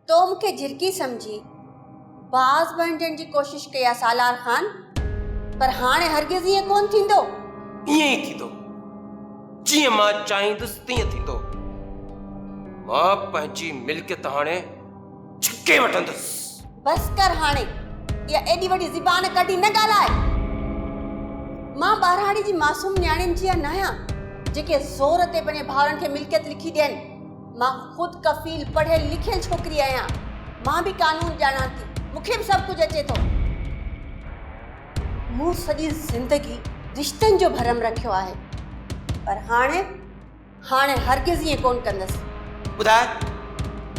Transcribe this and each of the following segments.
तो मूंखे झिरकी समझी बाज़ बणजण जी कोशिश कई आहे सालार ख़ान, पर हाणे हरगिज़ ईअं कोन थींदो। ईअं ई थींदो, जीअं मां चाहींदुसि तीअं थींदो। मां पंहिंजी मिल्कियत हाणे छिके वठंदुसि। बस कर हाणे, इहा एॾी वॾी ज़बान कढी न ॻाल्हाए। मां ॿारहाड़ी जी मासूम न्याणियुनि जी न आहियां जेके ज़ोर ते पंहिंजे भाउरनि खे मिल्कियत लिखी ॾियनि। मां ख़ुदि कफ़ील पढ़ियल लिखियल छोकिरी आहियां। मां बि कानून ॼाणां थी, मूंखे बि सभु कुझु अचे थो। मूं सॼी ज़िंदगी रिश्तनि जो भरम रखियो आहे, पर हाणे हरगिज़ ईअं कोन कंदसि।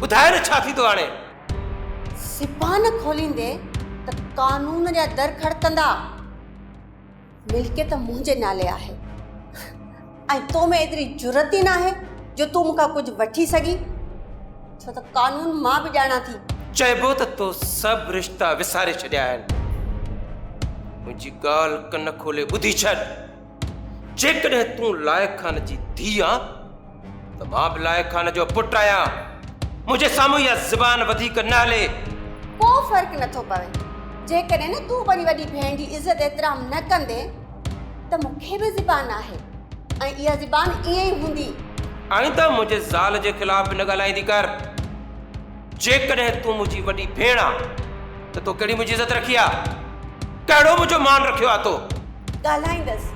ॿुधाए न छा थींदो हाणे? ज़बान खोलींदे त कानून जा दर खड़कंदा। मिल्कियत मुंहिंजे नाले आहे ऐं तो में एतिरी जुरत ई न आहे जो तूं मूंखां कुझु वठी सघी, छो त कानून मां बि ॼाणां थी। चइबो त तो सभु रिश्ता विसारे छॾिया आहिनि। मुंहिंजी ॻाल्हि कन खोले ॿुधी छॾ। जेकॾहिं तूं लाइक़ ख़ान जी धीउ आं त मां बि लाइक़ ख़ान जो पुटु आहियां। मुंहिंजे साम्हूं इहा ज़बान वधीक न हले। को फ़र्क़ु नथो पवे। जेकॾहिं न तूं पंहिंजी वॾी भेण जी इज़त एतिराम न कंदे त मूंखे बि ज़बान आहे ऐं इहा ज़बान ईअं ई हूंदी। आईंदा मुंहिंजे ज़ाल जे ख़िलाफ़ न ॻाल्हाईंदी कर। जेकॾहिं तूं मुंहिंजी वॾी भेण आं त तो कहिड़ी मुंहिंजी इज़त रखी आहे? कहिड़ो मुंहिंजो मान रखियो आहे तो? ॻाल्हाईंदसि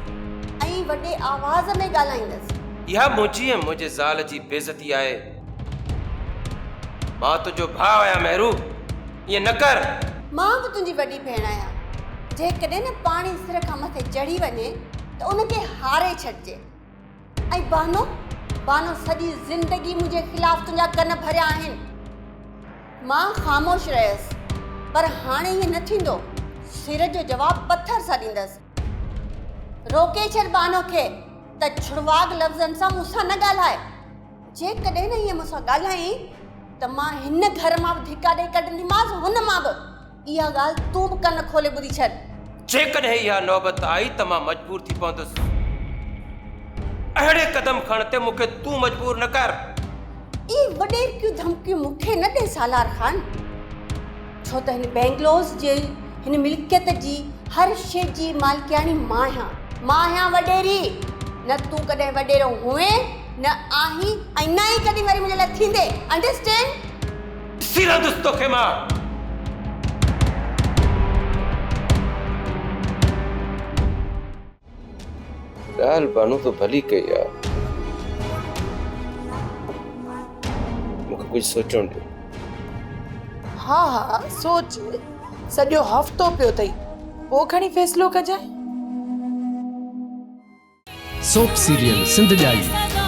ऐं वॾे आवाज़ में ॻाल्हाईंदसि। इहा मुंहिंजी ऐं मुंहिंजे ज़ाल जी बेइज़ती आहे। मां तुंहिंजो भाउ आहियां मेहरू, ईअं न कर। मां बि तुंहिंजी वॾी भेण आहियां। जेकॾहिं न पाणी सिर खां मथे चढ़ी वञे त उनखे हारे छॾिजे। ऐं बानो सॼी ज़िंदगी मुंहिंजे ख़िलाफ़ तुंहिंजा कन भरिया आहिनि। मां ख़ामोश रहियसि, पर हाणे ईअं न थींदो। सिर जो जवाबु पथर सां ॾींदसि। रोके छॾ बानो खे त छुड़वाग लफ़्ज़नि सां मूंसां न ॻाल्हाए। जेकॾहिं न ईअं मूंसां ॻाल्हाई त मां हिन घर मां बि धिका ॾेई कढंदीमांसि, हुन मां बि। इहा ॻाल्हि तूं बि कन खोले ॿुधी छॾ। जेकॾहिं इहा नौबत आई त मां मजबूर थी पवंदुसि। अहिड़े क़दम खण ते मूंखे तूं मजबूर न कर। ई वॾेरियूं धमकियूं मूंखे न ॾे सालार ख़ान, छो त हिन बैंगलोस जे हिन मिल्कियत जी हर शइ जी मालिकियाणी मां आहियां वॾेरी। न तूं कॾहिं वॾेरो हुए न आहीं ऐं न ई कॾहिं वरी मुंहिंजे लाइ थींदे। अंडरस्टैंड? सिरंदुसि तोखे मां। ॻाल्हि बानू तो भली कई आहे। मूंखे कुझु सोचण ॾियो। हा सोच। सॼो हफ़्तो पियो अथई, पोइ खणी फ़ैसिलो कजांइ। सोप सीरियल सिंध ॼाई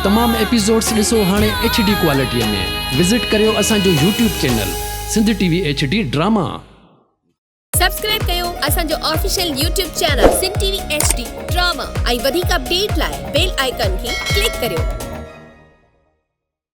तमामु एपिसोड्स ॾिसो हाणे HD क्वालिटीअ में। विज़िट करियो असांजो YouTube channel Sindh TV HD drama. Subscribe कयो असांजो official YouTube channel Sindh TV HD drama ऐं वधीक अपडेट लाइ बेल आइकन खे क्लिक करियो।